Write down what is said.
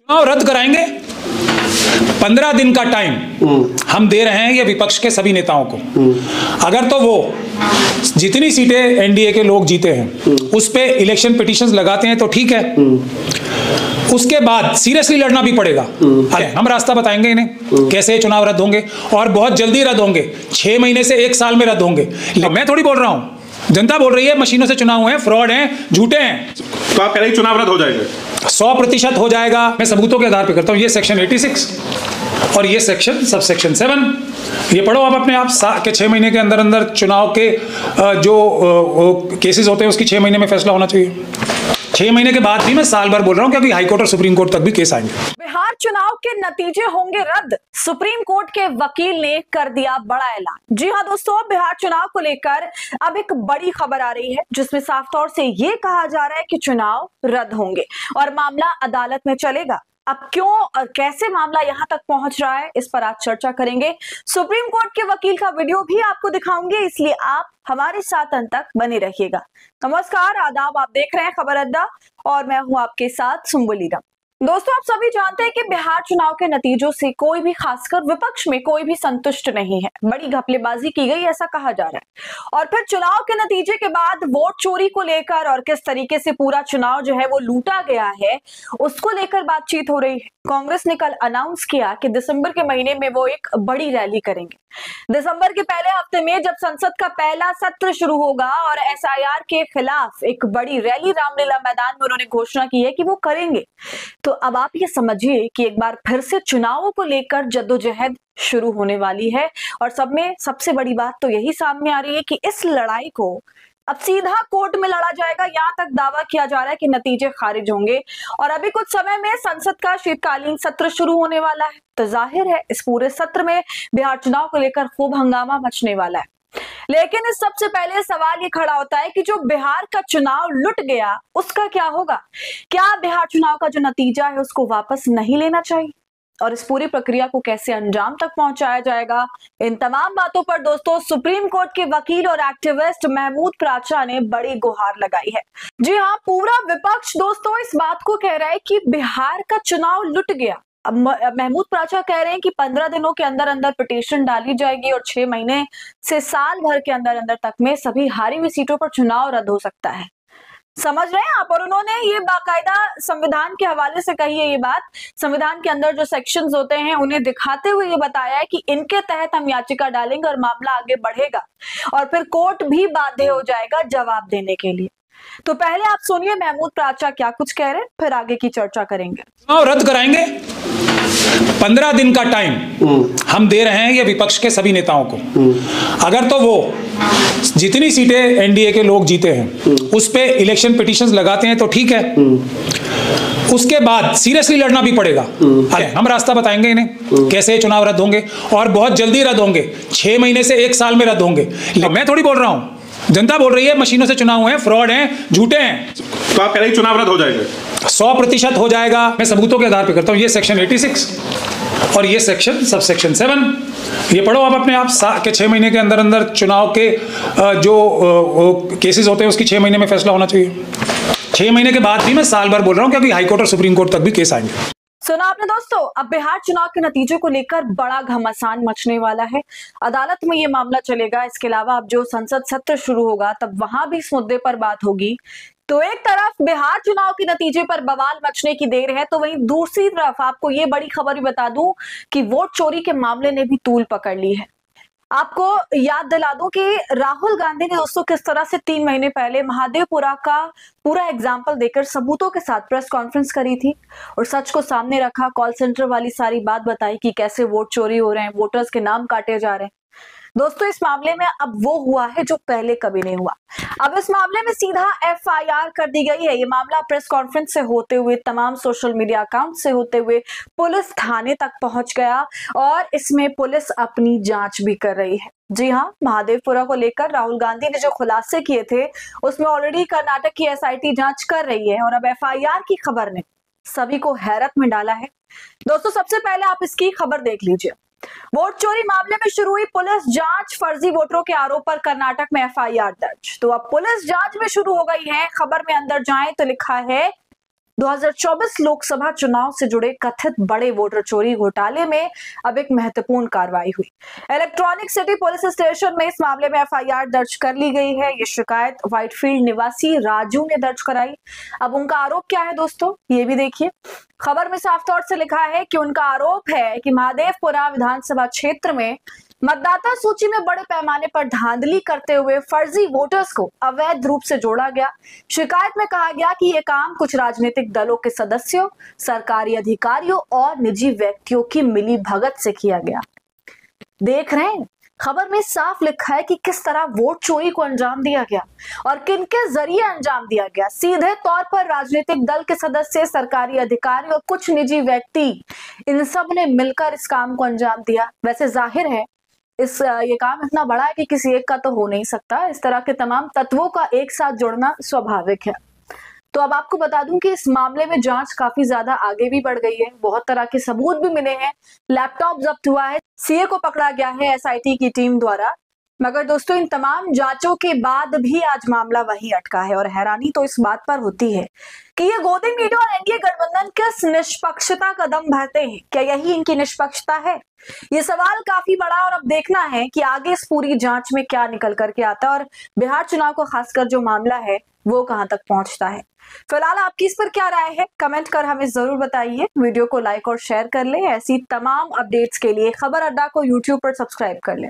चुनाव रद्द कराएंगे। 15 दिन का टाइम हम दे रहे हैं ये विपक्ष के सभी नेताओं को। अगर तो वो जितनी सीटें एनडीए के लोग जीते हैं उस पे इलेक्शन पिटीशंस लगाते हैं तो ठीक है, उसके बाद सीरियसली लड़ना भी पड़ेगा। हम रास्ता बताएंगे इन्हें कैसे ये चुनाव रद्द होंगे, और बहुत जल्दी रद्द होंगे, 6 महीने से 1 साल में रद्द होंगे। मैं थोड़ी बोल रहा हूं, जनता बोल रही है मशीनों से चुनाव हुए हैं, फ्रॉड हैं, झूठे हैं। तो आप कह रहे हैं चुनाव रद्द हो जाएगा? 100% हो जाएगा। मैं सबूतों के आधार पर करता हूं। ये सेक्शन 86 और ये सेक्शन सब सेक्शन 7 ये पढ़ो आप अपने आप के 6 महीने के अंदर अंदर चुनाव के जो केसेस होते हैं उसकी 6 महीने में फैसला होना चाहिए। 6 महीने के बाद भी मैं साल भर बोल रहा हूं क्योंकि हाई कोर्ट और सुप्रीम कोर्ट तक भी केस आएंगे। बिहार चुनाव के नतीजे होंगे रद्द, सुप्रीम कोर्ट के वकील ने कर दिया बड़ा ऐलान। जी हां दोस्तों, बिहार चुनाव को लेकर अब एक बड़ी खबर आ रही है जिसमें साफ तौर से ये कहा जा रहा है कि चुनाव रद्द होंगे और मामला अदालत में चलेगा। अब क्यों और कैसे मामला यहां तक पहुंच रहा है, इस पर आज चर्चा करेंगे। सुप्रीम कोर्ट के वकील का वीडियो भी आपको दिखाऊंगे, इसलिए आप हमारे साथ अंत तक बने रहिएगा। नमस्कार, आदाब, आप देख रहे हैं खबर अड्डा और मैं हूं आपके साथ सुम्बुल ईरानी। दोस्तों, आप सभी जानते हैं कि बिहार चुनाव के नतीजों से कोई भी, खासकर विपक्ष में कोई भी संतुष्ट नहीं है। बड़ी घपलेबाजी की गई ऐसा कहा जा रहा है। और फिर चुनाव के नतीजे के बाद वोट चोरी को लेकर और किस तरीके से पूरा चुनाव जो है वो लूटा गया है उसको लेकर बातचीत हो रही है। कांग्रेस ने कल अनाउंस किया कि दिसंबर के महीने में वो एक बड़ी रैली करेंगे। दिसंबर के पहले हफ्ते में जब संसद का पहला सत्र शुरू होगा और एसआईआर के खिलाफ एक बड़ी रैली रामलीला मैदान में उन्होंने घोषणा की है कि वो करेंगे। तो अब आप ये समझिए कि एक बार फिर से चुनावों को लेकर जद्दोजहद शुरू होने वाली है। और सब में सबसे बड़ी बात तो यही सामने आ रही है कि इस लड़ाई को अब सीधा कोर्ट में लड़ा जाएगा। यहां तक दावा किया जा रहा है कि नतीजे खारिज होंगे और अभी कुछ समय में संसद का शीतकालीन सत्र शुरू होने वाला है। तो जाहिर है इस पूरे सत्र में बिहार चुनाव को लेकर खूब हंगामा मचने वाला है। लेकिन इस सबसे पहले सवाल ये खड़ा होता है कि जो बिहार का चुनाव लुट गया उसका क्या होगा? क्या बिहार चुनाव का जो नतीजा है उसको वापस नहीं लेना चाहिए? और इस पूरी प्रक्रिया को कैसे अंजाम तक पहुंचाया जाएगा? इन तमाम बातों पर दोस्तों सुप्रीम कोर्ट के वकील और एक्टिविस्ट महमूद प्राचा ने बड़ी गुहार लगाई है। जी हाँ, पूरा विपक्ष दोस्तों इस बात को कह रहा है कि बिहार का चुनाव लुट गया। अब महमूद प्राचा कह रहे हैं कि 15 दिनों के अंदर अंदर पिटीशन डाली जाएगी और 6 महीने से साल भर के अंदर अंदर तक में सभी हारी हुई सीटों पर चुनाव रद्द हो सकता है। समझ रहे हैं आप? और उन्होंने ये बाकायदा संविधान के हवाले से कही है ये बात। संविधान के अंदर जो सेक्शंस होते हैं उन्हें दिखाते हुए ये बताया है कि इनके तहत हम याचिका डालेंगे और मामला आगे बढ़ेगा और फिर कोर्ट भी बाध्य हो जाएगा जवाब देने के लिए। तो पहले आप सुनिए महमूद प्राचा क्या कुछ कह रहे हैं, फिर आगे की चर्चा करेंगे। चुनाव रद्द कराएंगे। 15 दिन का टाइम हम दे रहे हैं ये विपक्ष के सभी नेताओं को। अगर तो वो जितनी सीटें एनडीए के लोग जीते हैं उस पे इलेक्शन पिटीशंस लगाते हैं तो ठीक है, उसके बाद सीरियसली लड़ना भी पड़ेगा। हम रास्ता बताएंगे इन्हें कैसे ये चुनाव रद्द होंगे, और बहुत जल्दी रद्द होंगे, 6 महीने से 1 साल में रद्द होंगे। मैं थोड़ी बोल रहा हूं, जनता बोल रही है मशीनों से चुनाव हुए हैं, फ्रॉड हैं, झूठे हैं। तो आप कह रहे हैं चुनाव रद्द हो जाएगा? 100% हो जाएगा। मैं सबूतों के आधार पर करता हूं। ये सेक्शन 86 और ये सेक्शन सब सेक्शन 7 ये पढ़ो आप अपने आप के 6 महीने के अंदर अंदर चुनाव के जो केसेस होते हैं उसकी 6 महीने में फैसला होना चाहिए। 6 महीने के बाद भी मैं साल भर बोल रहा हूं क्योंकि हाई कोर्ट और सुप्रीम कोर्ट तक भी केस आएंगे। सुना आपने दोस्तों, अब बिहार चुनाव के नतीजे को लेकर बड़ा घमासान मचने वाला है। अदालत में ये मामला चलेगा। इसके अलावा अब जो संसद सत्र शुरू होगा तब वहां भी इस मुद्दे पर बात होगी। तो एक तरफ बिहार चुनाव के नतीजे पर बवाल मचने की देर है, तो वहीं दूसरी तरफ आपको ये बड़ी खबर भी बता दूं कि वोट चोरी के मामले ने भी तूल पकड़ ली है। आपको याद दिला दूं कि राहुल गांधी ने दोस्तों किस तरह से 3 महीने पहले महादेवपुरा का पूरा एग्जाम्पल देकर सबूतों के साथ प्रेस कॉन्फ्रेंस करी थी और सच को सामने रखा, कॉल सेंटर वाली सारी बात बताई कि कैसे वोट चोरी हो रहे हैं, वोटर्स के नाम काटे जा रहे हैं। दोस्तों इस मामले में अब वो हुआ है जो पहले कभी नहीं हुआ। अब इस मामले में सीधा एफआईआर कर दी गई है। ये मामला प्रेस कॉन्फ्रेंस से होते हुए, तमाम सोशल मीडिया अकाउंट से होते हुए पुलिस थाने तक पहुंच गया और इसमें पुलिस अपनी जांच भी कर रही है। जी हाँ, महादेवपुरा को लेकर राहुल गांधी ने जो खुलासे किए थे उसमें ऑलरेडी कर्नाटक की एसआईटी जांच कर रही है और अब एफआईआर की खबर ने सभी को हैरत में डाला है। दोस्तों सबसे पहले आप इसकी खबर देख लीजिए। वोट चोरी मामले में शुरू हुई पुलिस जांच, फर्जी वोटरों के आरोप पर कर्नाटक में एफआईआर दर्ज। तो अब पुलिस जांच में शुरू हो गई है। खबर में अंदर जाएं तो लिखा है 2024 लोकसभा चुनाव से जुड़े कथित बड़े वोटर चोरी घोटाले में अब एक महत्वपूर्ण कार्रवाई हुई। इलेक्ट्रॉनिक सिटी पुलिस स्टेशन में इस मामले में एफआईआर दर्ज कर ली गई है। ये शिकायत व्हाइटफील्ड निवासी राजू ने दर्ज कराई। अब उनका आरोप क्या है दोस्तों, ये भी देखिए। खबर में साफ तौर से लिखा है कि उनका आरोप है कि महादेवपुरा विधानसभा क्षेत्र में मतदाता सूची में बड़े पैमाने पर धांधली करते हुए फर्जी वोटर्स को अवैध रूप से जोड़ा गया। शिकायत में कहा गया कि यह काम कुछ राजनीतिक दलों के सदस्यों, सरकारी अधिकारियों और निजी व्यक्तियों की मिली भगत से किया गया। देख रहे हैं, खबर में साफ लिखा है कि किस तरह वोट चोरी को अंजाम दिया गया और किनके जरिए अंजाम दिया गया। सीधे तौर पर राजनीतिक दल के सदस्य, सरकारी अधिकारी और कुछ निजी व्यक्ति, इन सब ने मिलकर इस काम को अंजाम दिया। वैसे जाहिर है ये काम इतना बड़ा है कि किसी एक का तो हो नहीं सकता। इस तरह के तमाम तत्वों का एक साथ जुड़ना स्वाभाविक है। तो अब आपको बता दूं कि इस मामले में जांच काफी ज्यादा आगे भी बढ़ गई है। बहुत तरह के सबूत भी मिले हैं। लैपटॉप जब्त हुआ है, सीए को पकड़ा गया है एसआईटी की टीम द्वारा। मगर दोस्तों, इन तमाम जांचों के बाद भी आज मामला वहीं अटका है और हैरानी तो इस बात पर होती है कि ये गोदी मीडिया और एनडीए गठबंधन किस निष्पक्षता का दम भरते हैं। क्या यही इनकी निष्पक्षता है? ये सवाल काफी बड़ा और अब देखना है कि आगे इस पूरी जांच में क्या निकल करके आता है और बिहार चुनाव को खासकर जो मामला है वो कहां तक पहुंचता है। फिलहाल आपकी इस पर क्या राय है, कमेंट कर हमें जरूर बताइए। वीडियो को लाइक और शेयर कर ले। ऐसी तमाम अपडेट्स के लिए खबर अड्डा को यूट्यूब पर सब्सक्राइब कर ले।